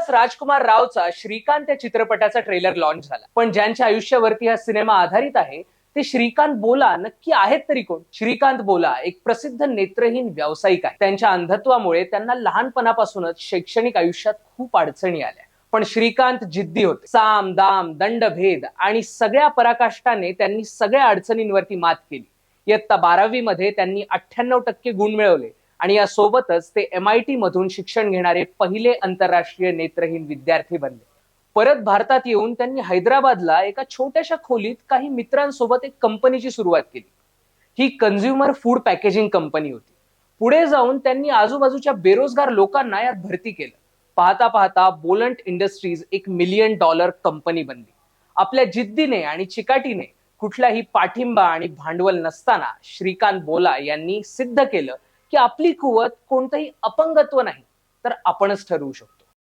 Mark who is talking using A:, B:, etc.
A: नुकताच राजकुमार रावचा श्रीकांत या चित्रपटाचा ट्रेलर लॉन्च झाला. पण ज्यांच्या आयुष्यावरती हा सिनेमा आधारित आहे ते श्रीकांत बोला नक्की आहेत तरी कोण? श्रीकांत बोला एक प्रसिद्ध नेत्रहीन व्यावसायिक आहे. त्यांच्या अंधत्वामुळे त्यांना लहानपणापासूनच शैक्षणिक आयुष्यात खूप अडचणी आल्या. पण श्रीकांत जिद्दी होते. साम दाम दंड भेद आणि सगळ्या पराकाष्ठाने त्यांनी सगळ्या अडचणींवरती मात केली. इयत्ता 12वी मध्ये त्यांनी 98% गुण मिळवले आणि यासोबतच ते MIT मधून शिक्षण घेणारे पहिले आंतरराष्ट्रीय नेत्रहीन विद्यार्थी बनले. परत भारतात येऊन त्यांनी हैदराबादला एका छोट्याशा खोलीत काही मित्रांसोबत एक कंपनीची सुरुवात केली. ही कन्झ्युमर फूड पॅकेजिंग कंपनी होती. पुढे जाऊन त्यांनी आजूबाजूच्या बेरोजगार लोकांना यात भरती केलं. पाहता पाहता बोलंट इंडस्ट्रीज एक $1 मिलियन कंपनी बनली. आपल्या जिद्दीने आणि चिकाटीने कुठलाही पाठिंबा आणि भांडवल नसताना श्रीकांत बोला यांनी सिद्ध केलं की आपली कुवत कोणतंही अपंगत्व नाही तर आपणच ठरवू शकतो.